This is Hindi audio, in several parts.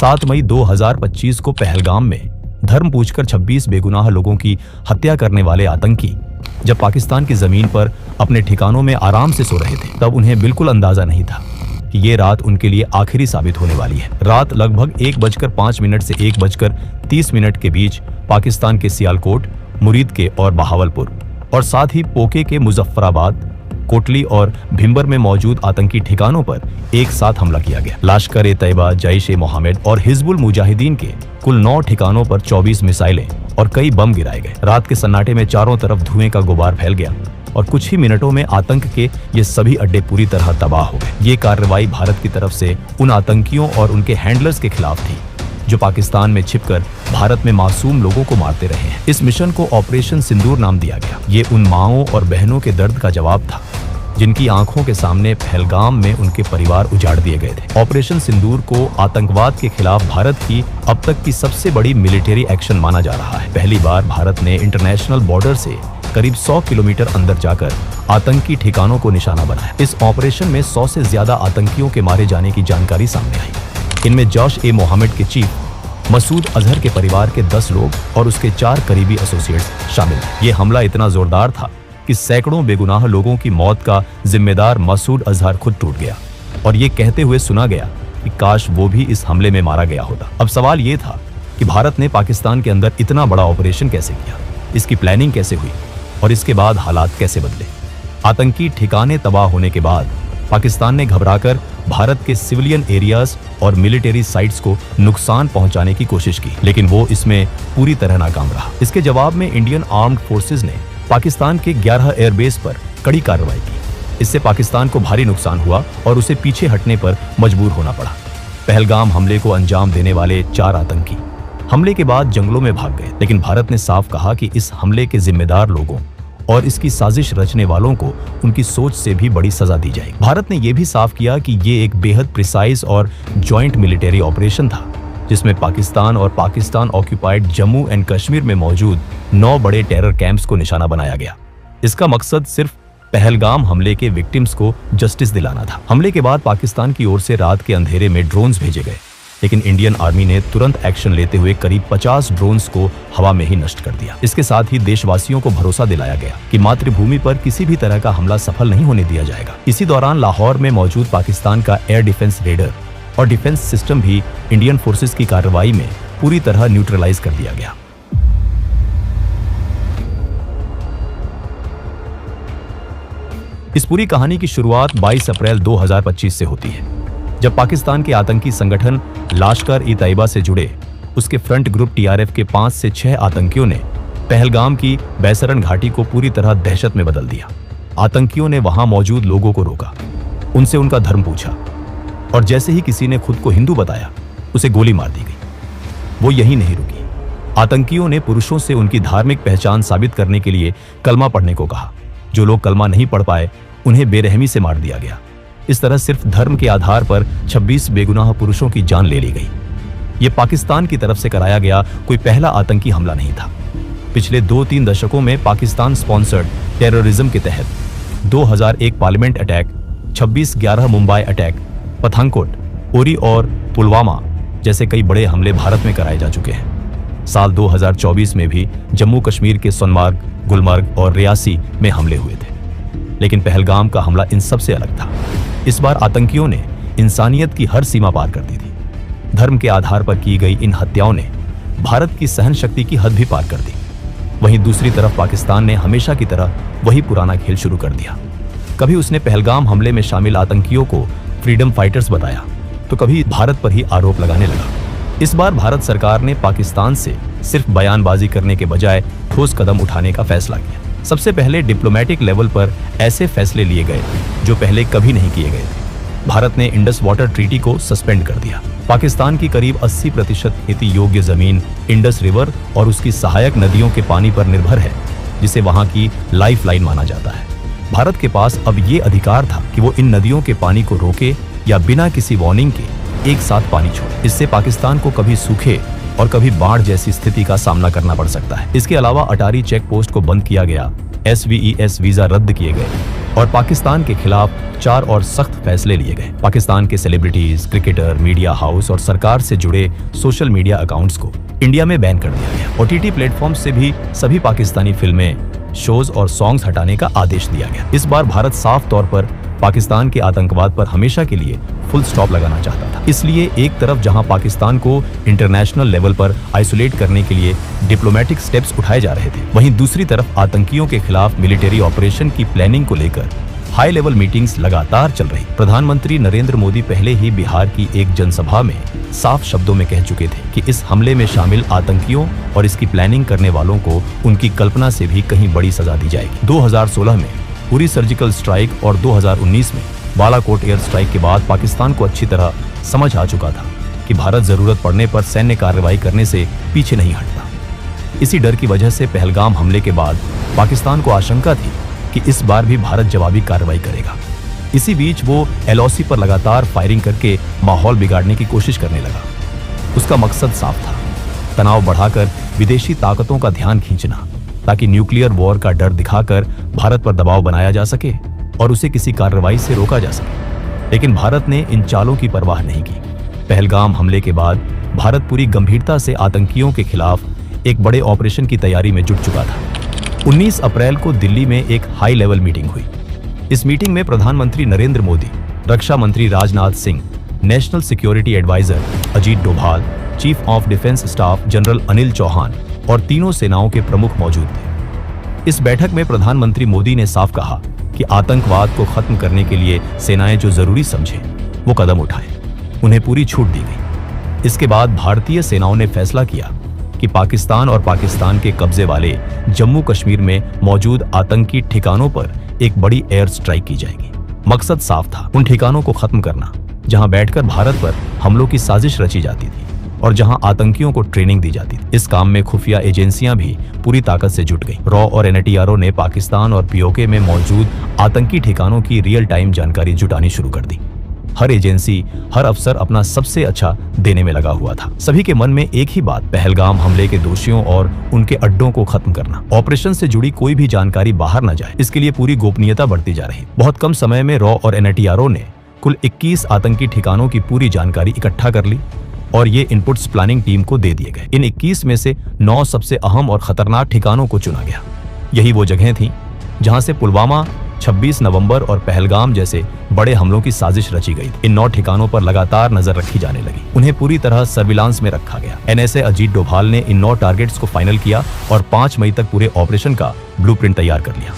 7 मई 2025 को पहलगाम में धर्म पूछकर 26 बेगुनाह लोगों की हत्या करने वाले आतंकी जब पाकिस्तान की जमीन पर अपने ठिकानों में आराम से सो रहे थे, तब उन्हें बिल्कुल अंदाजा नहीं था कि ये रात उनके लिए आखिरी साबित होने वाली है। रात लगभग 1:05 से 1:30 के बीच पाकिस्तान के सियालकोट, मुरीद के और बहावलपुर और साथ ही पोके के मुजफ्फराबाद, कोटली और भिंबर में मौजूद आतंकी ठिकानों पर एक साथ हमला किया गया। लश्कर-ए-तैयबा, जैश-ए-मोहम्मद और हिजबुल मुजाहिदीन के कुल 9 ठिकानों पर 24 मिसाइलें और कई बम गिराए गए। रात के सन्नाटे में चारों तरफ धुएं का गुबार फैल गया और कुछ ही मिनटों में आतंक के ये सभी अड्डे पूरी तरह तबाह हो गए। ये कार्रवाई भारत की तरफ से उन आतंकियों और उनके हैंडलर्स के खिलाफ थी जो पाकिस्तान में छिपकर भारत में मासूम लोगों को मारते रहे हैं। इस मिशन को ऑपरेशन सिंदूर नाम दिया गया। ये उन माओं और बहनों के दर्द का जवाब था जिनकी आंखों के सामने पहलगाम में उनके परिवार उजाड़ दिए गए थे। ऑपरेशन सिंदूर को आतंकवाद के खिलाफ भारत की अब तक की सबसे बड़ी मिलिट्री एक्शन माना जा रहा है। पहली बार भारत ने इंटरनेशनल बॉर्डर से करीब 100 किलोमीटर अंदर जाकर आतंकी ठिकानों को निशाना बनाया। इस ऑपरेशन में 100 से ज्यादा आतंकियों के मारे जाने की जानकारी सामने आई। इनमें जैश-ए-मोहम्मद के चीफ मसूद अजहर के परिवार के 10 लोग और उसके 4 करीबी एसोसिएट्स शामिल थे। ये हमला इतना जोरदार था कि सैकड़ों बेगुनाह लोगों की मौत का जिम्मेदार मसूद अजहर खुद टूट गया और ये कहते हुए सुना गया कि काश वो भी इस हमले में मारा गया होता। अब सवाल ये था कि भारत ने पाकिस्तान के अंदर इतना बड़ा ऑपरेशन कैसे किया, इसकी प्लानिंग कैसे हुई और इसके बाद हालात कैसे बदले। आतंकी ठिकाने तबाह होने के बाद पाकिस्तान ने घबराकर भारत के सिविलियन एरियाज और मिलिट्री साइट्स को नुकसान पहुंचाने की कोशिश की, लेकिन वो इसमें पूरी तरह नाकाम रहा। इसके जवाब में इंडियन आर्म्ड फोर्सेज ने पाकिस्तान के 11 एयरबेस पर कड़ी कार्रवाई की। इससे पाकिस्तान को भारी नुकसान हुआ और उसे पीछे हटने पर मजबूर होना पड़ा। पहलगाम हमले को अंजाम देने वाले 4 आतंकी हमले के बाद जंगलों में भाग गए, लेकिन भारत ने साफ कहा कि इस हमले के जिम्मेदार लोगों और इसकी साजिश रचने वालों को उनकी सोच से भी बड़ी सजा दी जाएगी। भारत ने यह भी साफ किया कि ये एक बेहद प्रिसाइज और जॉइंट मिलिट्री ऑपरेशन था जिसमें पाकिस्तान और पाकिस्तान ऑक्यूपाइड जम्मू एंड कश्मीर में मौजूद 9 बड़े टेरर कैंप्स को निशाना बनाया गया। इसका मकसद सिर्फ पहलगाम हमले के विक्टिम्स को जस्टिस दिलाना था। हमले के बाद पाकिस्तान की ओर से रात के अंधेरे में ड्रोन्स भेजे गए, लेकिन इंडियन आर्मी ने तुरंत एक्शन लेते हुए करीब 50 ड्रोन्स को हवा में ही नष्ट कर दिया। इसके साथ ही देशवासियों को भरोसा दिलाया गया कि मातृभूमि पर किसी भी तरह का हमला सफल नहीं होने दिया जाएगा। इसी दौरान लाहौर में मौजूद पाकिस्तान का एयर डिफेंस रेडर और डिफेंस सिस्टम भी इंडियन फोर्सेस की कार्रवाई में पूरी तरह न्यूट्रलाइज कर दिया गया। इस पूरी कहानी की शुरुआत 22 अप्रैल 2025 से होती है, जब पाकिस्तान के आतंकी संगठन लश्कर-ए-तैयबा से जुड़े उसके फ्रंट ग्रुप TRF के 5 से 6 आतंकियों ने पहलगाम की बैसरन घाटी को पूरी तरह दहशत में बदल दिया। आतंकियों ने वहां मौजूद लोगों को रोका, उनसे उनका धर्म पूछा और जैसे ही किसी ने खुद को हिंदू बताया, उसे गोली मार दी गई। वो यहीं नहीं रुकी। आतंकियों ने पुरुषों से उनकी धार्मिक पहचान साबित करने के लिए कलमा पढ़ने को कहा। जो लोग कलमा नहीं पढ़ पाए, उन्हें बेरहमी से मार दिया गया। इस तरह सिर्फ धर्म के आधार पर 26 बेगुनाह पुरुषों की जान ले ली गई। ये पाकिस्तान की तरफ से कराया गया कोई पहला आतंकी हमला नहीं था। पिछले 2-3 दशकों में पाकिस्तान स्पॉन्सर्ड टेररिज्म के तहत 2001 parliament attack, 26/11 Mumbai attack, Pathankot, Uri और पुलवामा जैसे कई बड़े हमले भारत में कराए जा चुके हैं। साल 2024 में भी जम्मू कश्मीर के सोनमार्ग, गुलमर्ग और रियासी में हमले हुए थे, लेकिन पहलगाम का हमला इन सब से अलग था। इस बार आतंकियों ने इंसानियत की हर सीमा पार कर दी थी। धर्म के आधार पर की गई इन हत्याओं ने भारत की सहन शक्ति की हद भी पार कर दी। वहीं दूसरी तरफ पाकिस्तान ने हमेशा की तरह वही पुराना खेल शुरू कर दिया। कभी उसने पहलगाम हमले में शामिल आतंकियों को फ्रीडम फाइटर्स बताया, तो कभी भारत पर ही आरोप लगाने लगा। इस बार भारत सरकार ने पाकिस्तान से सिर्फ बयानबाजी करने के बजाय ठोस कदम उठाने का फैसला किया। सबसे पहले डिप्लोमेटिक लेवल पर ऐसे फैसले लिए गए जो पहले कभी नहीं किए गए थे। भारत ने इंडस वाटर ट्रीटी को सस्पेंड कर दिया। पाकिस्तान की करीब 80% खेती योग्य जमीन इंडस रिवर और उसकी सहायक नदियों के पानी पर निर्भर है, जिसे वहां की लाइफलाइन माना जाता है। भारत के पास अब ये अधिकार था कि वो इन नदियों के पानी को रोके या बिना किसी वार्निंग के एक साथ पानी छोड़े। इससे पाकिस्तान को कभी सूखे और कभी बाढ़ जैसी स्थिति का सामना करना पड़ सकता है। इसके अलावा अटारी चेक पोस्ट को बंद किया गया, SVES वीजा रद्द किए गए और पाकिस्तान के खिलाफ 4 और सख्त फैसले लिए गए। पाकिस्तान के सेलिब्रिटीज, क्रिकेटर, मीडिया हाउस और सरकार से जुड़े सोशल मीडिया अकाउंट्स को इंडिया में बैन कर दिया गया। ओटीटी प्लेटफॉर्म से भी सभी पाकिस्तानी फिल्में, शोज और सॉन्ग्स हटाने का आदेश दिया गया। इस बार भारत साफ तौर पर पाकिस्तान के आतंकवाद पर हमेशा के लिए फुल स्टॉप लगाना चाहता था। इसलिए एक तरफ जहां पाकिस्तान को इंटरनेशनल लेवल पर आइसोलेट करने के लिए डिप्लोमेटिक स्टेप्स उठाए जा रहे थे, वहीं दूसरी तरफ आतंकियों के खिलाफ मिलिट्री ऑपरेशन की प्लानिंग को लेकर हाई लेवल मीटिंग्स लगातार चल रही। प्रधानमंत्री नरेंद्र मोदी पहले ही बिहार की एक जनसभा में साफ शब्दों में कह चुके थे कि इस हमले में शामिल आतंकियों और इसकी प्लानिंग करने वालों को उनकी कल्पना से भी कहीं बड़ी सजा दी जाएगी। 2016 में उरी सर्जिकल स्ट्राइक और 2019 में बालाकोट एयर स्ट्राइक के बाद पाकिस्तान को अच्छी तरह समझ आ चुका था कि भारत जरूरत पड़ने पर सैन्य कार्रवाई करने से पीछे नहीं हटता। इसी डर की वजह से पहलगाम हमले के बाद पाकिस्तान को आशंका थी कि इस बार भी भारत जवाबी कार्रवाई करेगा। इसी बीच वो एलओसी पर लगातार फायरिंग करके माहौल बिगाड़ने की कोशिश करने लगा। उसका मकसद साफ था, तनाव बढ़ाकर विदेशी ताकतों का ध्यान खींचना, ताकि न्यूक्लियर वॉर का डर दिखाकर भारत पर दबाव बनाया जा सके और उसे किसी कार्रवाई से रोका जा सके। लेकिन भारत ने इन चालों की परवाह नहीं की। पहलगाम हमले के बाद भारत पूरी गंभीरता से आतंकियों के खिलाफ एक बड़े ऑपरेशन की तैयारी में जुट चुका था। 19 अप्रैल को दिल्ली में एक हाई लेवल मीटिंग हुई। इस मीटिंग में प्रधानमंत्री नरेंद्र मोदी, रक्षा मंत्री Rajnath Singh, national security advisor Ajit Doval, chief of defence staff general Anil Chauhan और तीनों सेनाओं के प्रमुख मौजूद थे। इस बैठक में प्रधानमंत्री मोदी ने साफ कहा कि आतंकवाद को खत्म करने के लिए सेनाएं जो जरूरी समझे वो कदम उठाएं। उन्हें पूरी छूट दी गई। इसके बाद भारतीय सेनाओं ने फैसला किया कि पाकिस्तान और पाकिस्तान के कब्जे वाले जम्मू कश्मीर में मौजूद आतंकी ठिकानों पर एक बड़ी एयर स्ट्राइक की जाएगी। मकसद साफ था, उन ठिकानों को खत्म करना जहां बैठकर भारत पर हमलों की साजिश रची जाती थी और जहां आतंकियों को ट्रेनिंग दी जाती थी। इस काम में खुफिया एजेंसियां भी पूरी ताकत से जुट गईं। रॉ और एनटीआरओ ने पाकिस्तान और पीओके में मौजूद आतंकी ठिकानों की रियल टाइम जानकारी जुटानी शुरू कर दी। हर एजेंसी, हर अफसर अपना सबसे अच्छा देने में लगा हुआ था। सभी के मन में एक ही बात, पहलगाम हमले के दोषियों और उनके अड्डों को खत्म करना। ऑपरेशन से जुड़ी कोई भी जानकारी बाहर न जाए, इसके लिए पूरी गोपनीयता बढ़ती जा रही। बहुत कम समय में रॉ और एनटीआरओ ने कुल 21 आतंकी ठिकानों की पूरी जानकारी इकट्ठा कर ली और ये इनपुट्स प्लानिंग टीम को दे दिए गए। इन 21 में से 9 सबसे अहम और खतरनाक ठिकानों को चुना गया। यही वो जगहें थीं जहां से पुलवामा, 26 नवंबर और पहलगाम जैसे बड़े हमलों की साजिश रची गई। इन 9 ठिकानों पर लगातार नजर रखी जाने लगी। उन्हें पूरी तरह सर्विलांस में रखा गया। एनएसए अजीत डोभाल ने इन 9 टारगेट्स को फाइनल किया और 5 मई तक पूरे ऑपरेशन का ब्लूप्रिंट तैयार कर लिया।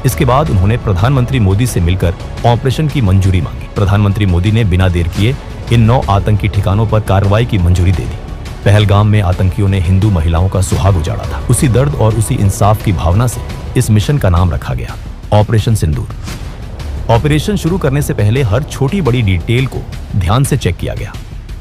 इसके बाद उन्होंने प्रधानमंत्री मोदी से मिलकर ऑपरेशन की मंजूरी मांगी। प्रधानमंत्री मोदी ने बिना देर किए इन 9 आतंकी ठिकानों पर कार्रवाई की मंजूरी दे दी। पहलगाम में आतंकियों ने हिंदू महिलाओं का सुहाग उजाड़ा था। उसी दर्द और उसी इंसाफ की भावना से इस मिशन का नाम रखा गया, ऑपरेशन सिंदूर। ऑपरेशन शुरू करने से पहले हर छोटी बड़ी डिटेल को ध्यान से चेक किया गया।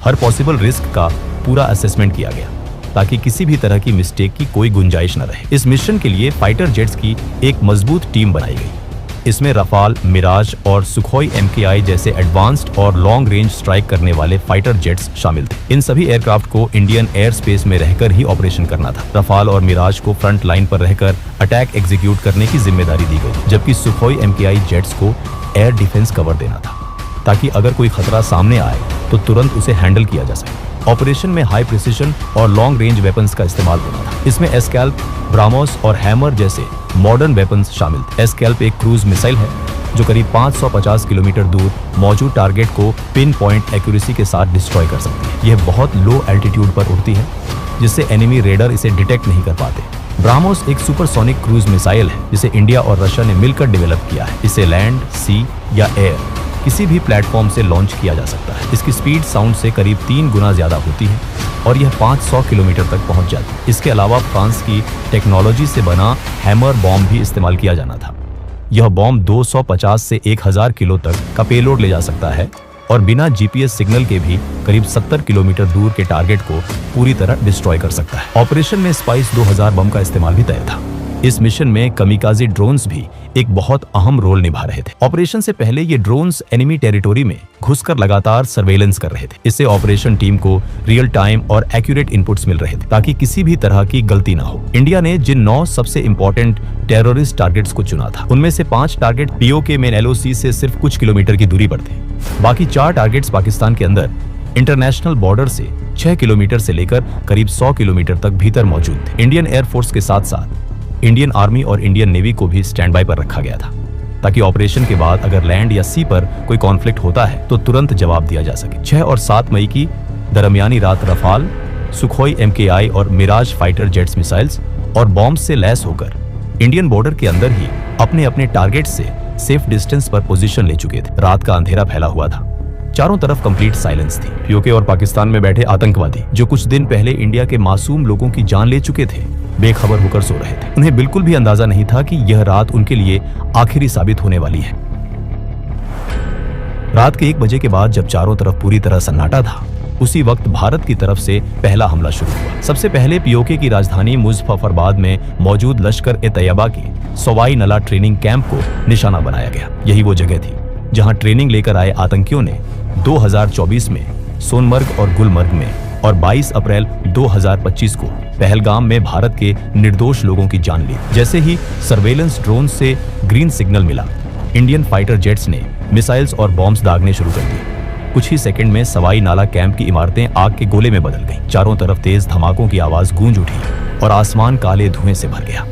हर पॉसिबल रिस्क का पूरा असेसमेंट किया गया ताकि किसी भी तरह की मिस्टेक की कोई गुंजाइश न रहे। इस मिशन के लिए फाइटर जेट्स की एक मजबूत टीम बनाई गई। इसमें रफाल, मिराज और सुखोई MKI जैसे एडवांस्ड और लॉन्ग रेंज स्ट्राइक करने वाले फाइटर जेट्स शामिल थे। इन सभी एयरक्राफ्ट को इंडियन एयर स्पेस में रहकर ही ऑपरेशन करना था। रफाल और मिराज को फ्रंट लाइन पर रहकर अटैक एग्जीक्यूट करने की जिम्मेदारी दी गई, जबकि सुखोई MKI जेट्स को एयर डिफेंस कवर देना था ताकि अगर कोई खतरा सामने आए तो तुरंत उसे हैंडल किया जा सके। ऑपरेशन में हाई प्रिसिशन और लॉन्ग रेंज वेपन्स का इस्तेमाल होना था। इसमें एस्कैल्प, ब्राह्मोस और हैमर जैसे मॉडर्न वेपन्स शामिल थे। एस्कैल्प एक क्रूज मिसाइल है जो करीब 550 किलोमीटर दूर मौजूद टारगेट को पिन पॉइंट एक्यूरेसी के साथ डिस्ट्रॉय कर सकती है। यह बहुत लो एल्टीट्यूड पर उड़ती है जिससे एनिमी रेडर इसे डिटेक्ट नहीं कर पाते। ब्राह्मोस एक सुपरसोनिक क्रूज मिसाइल है जिसे इंडिया और रशिया ने मिलकर डेवलप किया है। इसे लैंड, सी या एयर किसी भी प्लेटफॉर्म से लॉन्च किया जा सकता है। इसकी स्पीड साउंड से करीब 3 गुना ज्यादा होती है और यह 500 किलोमीटर तक पहुंच जाती है। इसके अलावा फ्रांस की टेक्नोलॉजी से बना हैमर बॉम्ब भी इस्तेमाल किया जाना था। यह बॉम्ब 250 से 1000 किलो तक का पेलोड ले जा सकता है और बिना GPS सिग्नल के भी करीब 70 किलोमीटर दूर के टारगेट को पूरी तरह डिस्ट्रॉय कर सकता है। ऑपरेशन में स्पाइस 2000 बम का इस्तेमाल भी तय था। इस मिशन में कमिकाजी ड्रोन्स भी एक बहुत अहम रोल निभा रहे थे। ऑपरेशन से पहले ये ड्रोन्स एनिमी टेरिटोरी में घुसकर लगातार सर्वेलेंस कर रहे थे। इससे ऑपरेशन टीम को रियल टाइम और एक्यूरेट इनपुट्स मिल रहे थे ताकि किसी भी तरह की गलती ना हो। इंडिया ने जिन 9 सबसे इंपॉर्टेंट टेररिस्ट टारगेट्स को चुना था, उनमें से 5 टारगेट पीओके में LOC से सिर्फ कुछ किलोमीटर की दूरी पर थे। बाकी 4 टारगेट्स पाकिस्तान के अंदर इंटरनेशनल बॉर्डर से 6 किलोमीटर से लेकर करीब 100 किलोमीटर तक भीतर मौजूद थे। इंडियन एयरफोर्स के साथ साथ इंडियन आर्मी और इंडियन नेवी को भी स्टैंड बाय पर रखा गया था ताकि ऑपरेशन के बाद अगर लैंड या सी पर कोई कॉन्फ्लिक्ट होता है तो तुरंत जवाब दिया जा सके। 6 और 7 मई की दरमियानी रात रफाल, सुखोई MKI और मिराज फाइटर जेट्स मिसाइल्स और बॉम्ब से लैस होकर इंडियन बॉर्डर के अंदर ही अपने अपने टारगेट से सेफ डिस्टेंस पर पोजीशन ले चुके थे। रात का अंधेरा फैला हुआ था, चारों तरफ कंप्लीट साइलेंस थी। पीओके और पाकिस्तान में बैठे आतंकवादी जो कुछ दिन पहले इंडिया के मासूम लोगों की जान ले चुके थे, बेखबर होकर सो रहे थे। उन्हें बिल्कुल भी अंदाजा नहीं था कि यह रात उनके लिए आखिरी साबित होने वाली है। रात के 1 बजे के बाद जब चारों तरफ पूरी तरह सन्नाटा था, उसी वक्त भारत की तरफ से पहला हमला शुरू हुआ। सबसे पहले पीओके की राजधानी मुजफ्फराबाद में मौजूद लश्कर-ए-तैयबा के सवाई नला ट्रेनिंग कैंप को निशाना बनाया गया। यही वो जगह थी जहां ट्रेनिंग लेकर आए आतंकियों ने 2024 में सोनमर्ग और गुलमर्ग में और 22 अप्रैल 2025 को पहलगाम में भारत के निर्दोष लोगों की जान ली। जैसे ही सर्वेलेंस ड्रोन से ग्रीन सिग्नल मिला, इंडियन फाइटर जेट्स ने मिसाइल्स और बॉम्ब्स दागने शुरू कर दिए। कुछ ही सेकंड में सवाई नाला कैंप की इमारतें आग के गोले में बदल गईं। चारों तरफ तेज धमाकों की आवाज गूंज उठी और आसमान काले धुएं से भर गया।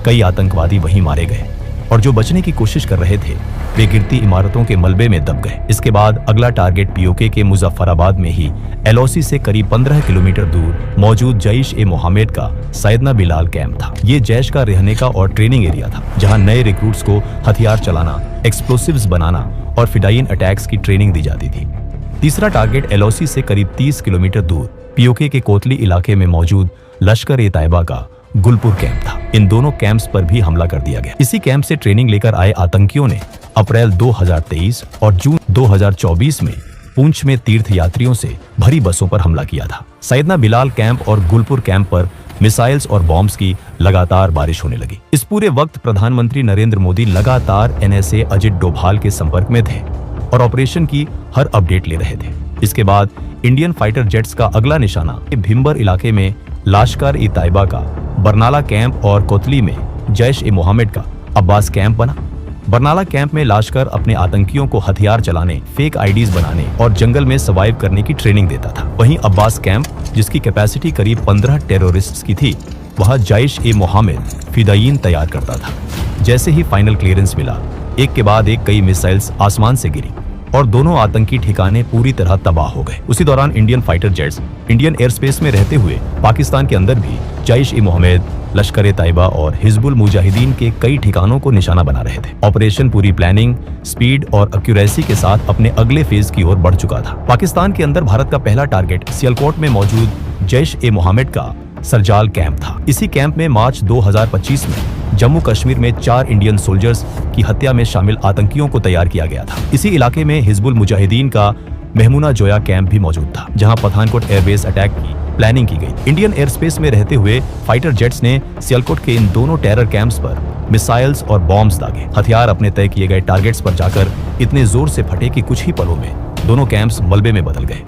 कई आतंकवादी वहीं मारे गए और जो बचने की कोशिश कर रहे थे वे गिरती इमारतों के मलबे में दब गए। इसके बाद अगला टारगेट पीओके के मुजफ्फराबाद में ही LOC से करीब 15 किलोमीटर दूर मौजूद जैश-ए-मोहम्मद का सैयदना बिलाल कैंप था। ये जैश का रहने का और ट्रेनिंग एरिया था जहां नए रिक्रूट्स को हथियार चलाना, एक्सप्लोसिव्स बनाना और फिडाइन अटैक्स की ट्रेनिंग दी जाती थी। तीसरा टारगेट LOC से करीब 30 किलोमीटर दूर पीओके के कोतली इलाके में मौजूद लश्कर-ए-तैयबा का गुलपुर कैंप था। इन दोनों कैंप्स पर भी हमला कर दिया गया। इसी कैंप से ट्रेनिंग लेकर आए आतंकियों ने अप्रैल 2023 और जून 2024 में पुंछ में तीर्थ यात्रियों से भरी बसों पर हमला किया था। सैयदना बिलाल कैंप और गुलपुर कैंप पर मिसाइल्स और बॉम्ब्स की लगातार बारिश होने लगी। इस पूरे वक्त प्रधानमंत्री नरेंद्र मोदी लगातार NSA अजित डोभाल के संपर्क में थे और ऑपरेशन की हर अपडेट ले रहे थे। इसके बाद इंडियन फाइटर जेट्स का अगला निशाना भिम्बर इलाके में लश्कर-ए-तैयबा का बरनाला कैंप और कोतली में जैश-ए-मोहम्मद का अब्बास कैंप बना। बरनाला कैंप में लश्कर अपने आतंकियों को हथियार चलाने, फेक IDs बनाने और जंगल में सर्वाइव करने की ट्रेनिंग देता था। वहीं अब्बास कैंप, जिसकी कैपेसिटी करीब 15 टेररिस्ट्स की थी, वहां जैश-ए-मोहम्मद फिदायीन तैयार करता था। जैसे ही फाइनल क्लियरेंस मिला, एक के बाद एक कई मिसाइल्स आसमान से गिरी और दोनों आतंकी ठिकाने पूरी तरह तबाह हो गए। उसी दौरान Indian fighter jets Indian air space में रहते हुए पाकिस्तान के अंदर भी जैश-ए-मोहम्मद, लश्कर-ए-तैयबा और हिजबुल मुजाहिदीन के कई ठिकानों को निशाना बना रहे थे। ऑपरेशन पूरी प्लानिंग, स्पीड और एक्यूरेसी के साथ अपने अगले फेज की ओर बढ़ चुका था। पाकिस्तान के अंदर भारत का पहला टारगेट सियालकोट में मौजूद जैश-ए-मोहम्मद का सरजाल कैंप था। इसी कैंप में मार्च 2025 में जम्मू कश्मीर में 4 इंडियन सोल्जर्स की हत्या में शामिल आतंकियों को तैयार किया गया था। इसी इलाके में हिजबुल मुजाहिदीन का मेहमुना जोया कैंप भी मौजूद था, जहां पठानकोट एयरबेस अटैक की प्लानिंग की गई। इंडियन एयर स्पेस में रहते हुए फाइटर जेट्स ने सियालकोट के इन दोनों टेरर कैंप्स पर मिसाइल्स और बॉम्ब्स दागे। हथियार अपने तय किए गए टारगेट्स पर जाकर इतने जोर से फटे कि कुछ ही पलों में दोनों कैंप्स मलबे में बदल गए।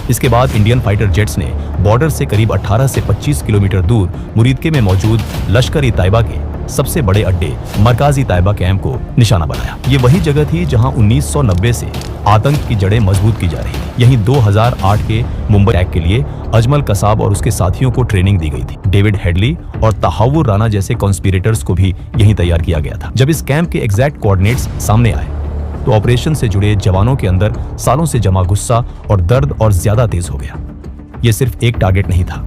इसके बाद इंडियन फाइटर जेट्स ने बॉर्डर से करीब 18 से 25 किलोमीटर दूर मुरीदके में मौजूद लश्कर-ए-तैयबा के सबसे बड़े अड्डे मरकाज-ए-तैयबा कैंप को निशाना बनाया। ये वही जगह थी जहां 1990 से आतंक की जड़ें मजबूत की जा रही थी। यहीं 2008 के मुंबई अटैक के लिए अजमल कसाब और उसके साथियों को ट्रेनिंग दी गई थी। डेविड हेडली और तहावुर राना जैसे कॉन्स्पिरेटर्स को भी यहीं तैयार किया गया था। जब इस कैंप के एग्जैक्ट कोऑर्डिनेट्स सामने आए तो ऑपरेशन से जुड़े जवानों के अंदर सालों से जमा गुस्सा और दर्द और ज्यादा तेज हो गया। ये सिर्फ एक टारगेट नहीं था,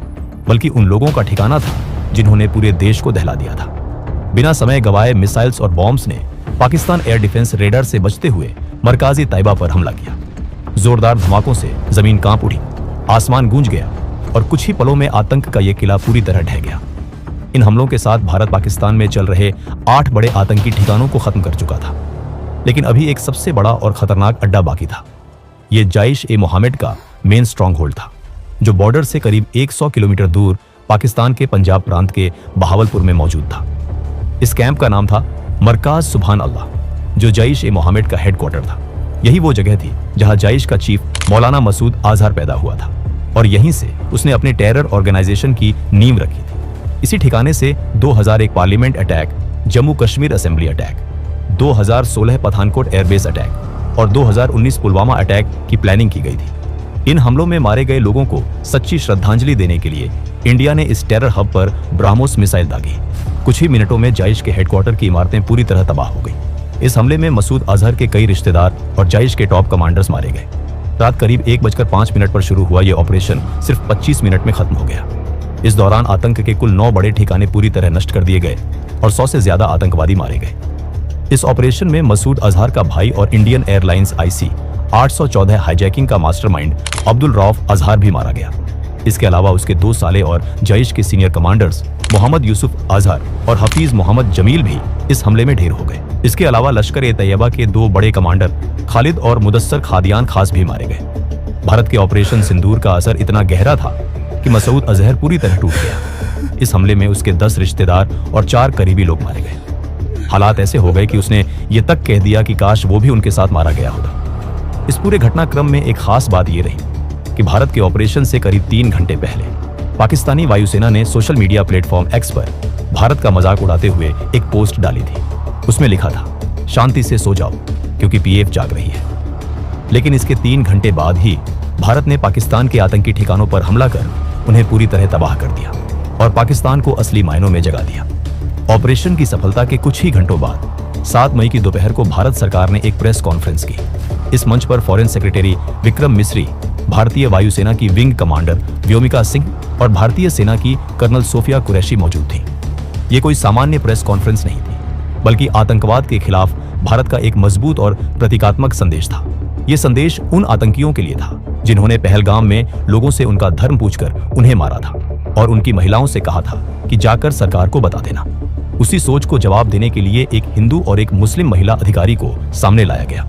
बल्कि उन लोगों का ठिकाना था जिन्होंने पूरे देश को दहला दिया था। बिना समय गवाए मिसाइल्स और बॉम्ब्स ने पाकिस्तान एयर डिफेंस रेडर से बचते हुए मरकाज-ए-तैयबा पर हमला किया। जोरदार धमाकों से जमीन कांप उठी, आसमान गूंज गया और कुछ ही पलों में आतंक का यह किला पूरी तरह ढह गया। इन हमलों के साथ भारत पाकिस्तान में चल रहे 8 बड़े आतंकी ठिकानों को खत्म कर चुका था, लेकिन अभी एक सबसे बड़ा और खतरनाक अड्डा बाकी था। यह जैश-ए-मोहम्मद का मेन स्ट्रॉन्ग होल्ड था, जो बॉर्डर से करीब 100 किलोमीटर दूर पाकिस्तान के पंजाब प्रांत के बहावलपुर में मौजूद था। इस कैंप का नाम था मरकाज सुभान अल्लाह, जो जैश-ए-मोहम्मद का हेडक्वार्टर था। यही वो जगह थी जहां जैश का चीफ मौलाना मसूद अजहर पैदा हुआ था और यहीं से उसने अपने टेरर ऑर्गेनाइजेशन की नींव रखी थी। इसी ठिकाने से 2001 parliament attack, Jammu Kashmir assembly attack, 2016 Pathankot airbase attack और 2019 पुलवामा अटैक की प्लानिंग की गई थी। इन हमलों में मारे गए लोगों को सच्ची श्रद्धांजलि देने के लिए इंडिया ने इस टेरर हब पर ब्राह्मोस मिसाइल दागी। कुछ ही मिनटों में जैश के हेडक्वार्टर की इमारतें पूरी तरह तबाह हो गई। इस हमले में मसूद अजहर के कई रिश्तेदार और जैश के टॉप कमांडर्स मारे गए। रात करीब 1:05 पर शुरू हुआ ये ऑपरेशन सिर्फ 25 मिनट में खत्म हो गया। इस दौरान आतंक के कुल 9 बड़े ठिकाने पूरी तरह नष्ट कर दिए गए और 100 से ज्यादा आतंकवादी मारे गए। इस ऑपरेशन में मसूद अजहर का भाई और इंडियन एयरलाइंस IC 814 हाईजैकिंग का मास्टरमाइंड अब्दुल रऊफ अजहर भी मारा गया। इसके अलावा उसके 2 साले और जैश के सीनियर कमांडर्स मोहम्मद यूसुफ अजहर और हफीज मोहम्मद जमील भी इस हमले में ढेर हो गए। इसके अलावा लश्कर-ए-तैयबा के 2 बड़े कमांडर खालिद और मुदस्सर खादियान खास भी मारे गए। भारत के ऑपरेशन सिंदूर का असर इतना गहरा था कि मसूद अजहर पूरी तरह टूट गया। इस हमले में उसके 10 रिश्तेदार और 4 करीबी लोग मारे गए। हालात ऐसे हो गए कि उसने ये तक कह दिया कि काश वो भी उनके साथ मारा गया होता। इस पूरे घटनाक्रम में एक खास बात ये रही कि भारत के ऑपरेशन से करीब 3 घंटे पहले पाकिस्तानी वायुसेना ने सोशल मीडिया प्लेटफॉर्म X पर भारत का मजाक उड़ाते हुए एक पोस्ट डाली थी। उसमें लिखा था, शांति से सो जाओ क्योंकि PF जाग रही है। लेकिन इसके 3 घंटे बाद ही भारत ने पाकिस्तान के आतंकी ठिकानों पर हमला कर उन्हें पूरी तरह तबाह कर दिया और पाकिस्तान को असली मायनों में जगा दिया। ऑपरेशन की सफलता के कुछ ही घंटों बाद 7 मई की दोपहर को भारत सरकार ने एक प्रेस कॉन्फ्रेंस की। इस मंच पर फॉरेन सेक्रेटरी विक्रम मिस्री, भारतीय वायुसेना की विंग कमांडर व्योमिका सिंह और भारतीय सेना की कर्नल सोफिया कुरैशी मौजूद थी। ये कोई सामान्य प्रेस कॉन्फ्रेंस नहीं थी, बल्कि आतंकवाद के खिलाफ भारत का एक मजबूत और प्रतीकात्मक संदेश था। ये संदेश उन आतंकियों के लिए था जिन्होंने पहलगाम में लोगों से उनका धर्म पूछकर उन्हें मारा था और उनकी महिलाओं से कहा था कि जाकर सरकार को बता देना। उसी सोच को जवाब देने के लिए एक हिंदू और एक मुस्लिम महिला अधिकारी को सामने लाया गया।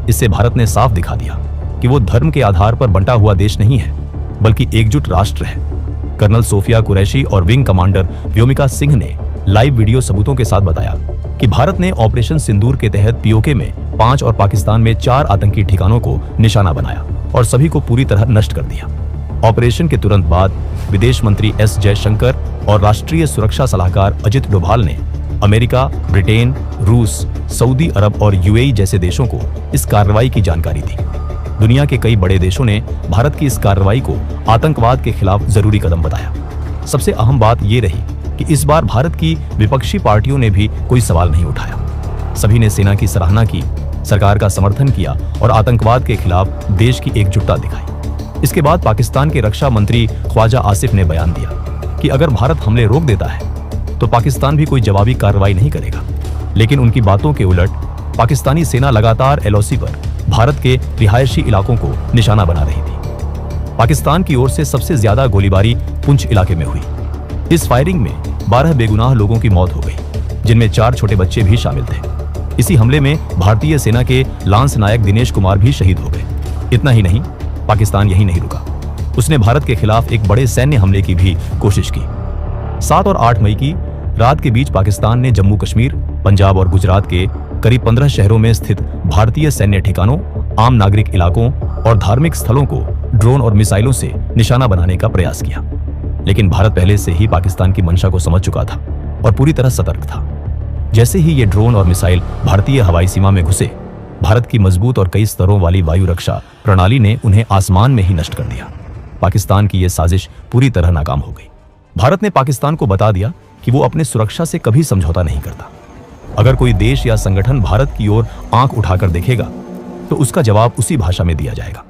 इससे भारत ने साफ दिखा दिया कि वो धर्म के आधार पर बंटा हुआ देश नहीं है, बल्कि एकजुट राष्ट्र है। कर्नल सोफिया कुरैशी और विंग कमांडर व्योमिका सिंह ने लाइव वीडियो सबूतों के साथ बताया कि भारत ने ऑपरेशन सिंदूर के तहत POK में 5 और पाकिस्तान में 4 आतंकी ठिकानों को निशाना बनाया और सभी को पूरी तरह नष्ट कर दिया। ऑपरेशन के तुरंत बाद विदेश मंत्री S जयशंकर और राष्ट्रीय सुरक्षा सलाहकार अजित डोभाल ने अमेरिका, ब्रिटेन, रूस, सऊदी अरब और UAE जैसे देशों को इस कार्रवाई की जानकारी दी। दुनिया के कई बड़े देशों ने भारत की इस कार्रवाई को आतंकवाद के खिलाफ जरूरी कदम बताया। सबसे अहम बात यह रही कि इस बार भारत की विपक्षी पार्टियों ने भी कोई सवाल नहीं उठाया। सभी ने सेना की सराहना की, सरकार का समर्थन किया और आतंकवाद के खिलाफ देश की एकजुटता दिखाई। इसके बाद पाकिस्तान के रक्षा मंत्री ख्वाजा आसिफ ने बयान दिया कि अगर भारत हमले रोक देता है तो पाकिस्तान भी कोई जवाबी कार्रवाई नहीं करेगा। लेकिन उनकी बातों के उलट पाकिस्तानी सेना लगातार LOC पर भारत के रिहायशी इलाकों को निशाना बना रही थी। पाकिस्तान की ओर से सबसे ज्यादा गोलीबारी पुंछ इलाके में हुई। इस फायरिंग में 12 बेगुनाह लोगों की मौत हो गई, जिनमें 4 छोटे बच्चे भी शामिल थे। इसी हमले में भारतीय सेना के लांस नायक दिनेश कुमार भी शहीद हो गए। इतना ही नहीं, पाकिस्तान यहीं नहीं रुका, उसने भारत के खिलाफ एक बड़े सैन्य हमले की भी कोशिश की। 7 और 8 मई की रात के बीच पाकिस्तान ने जम्मू कश्मीर, पंजाब और गुजरात के करीब 15 शहरों में स्थित भारतीय सैन्य ठिकानों, आम नागरिक इलाकों और धार्मिक स्थलों को ड्रोन और मिसाइलों से निशाना बनाने का प्रयास किया। लेकिन भारत पहले से ही पाकिस्तान की मंशा को समझ चुका था और पूरी तरह सतर्क था। जैसे ही ये ड्रोन और मिसाइल भारतीय हवाई सीमा में घुसे, भारत की मजबूत और कई स्तरों वाली वायु रक्षा प्रणाली ने उन्हें आसमान में ही नष्ट कर दिया। पाकिस्तान की यह साजिश पूरी तरह नाकाम हो गई। भारत ने पाकिस्तान को बता दिया कि वो अपने सुरक्षा से कभी समझौता नहीं करता। अगर कोई देश या संगठन भारत की ओर आंख उठाकर देखेगा तो उसका जवाब उसी भाषा में दिया जाएगा।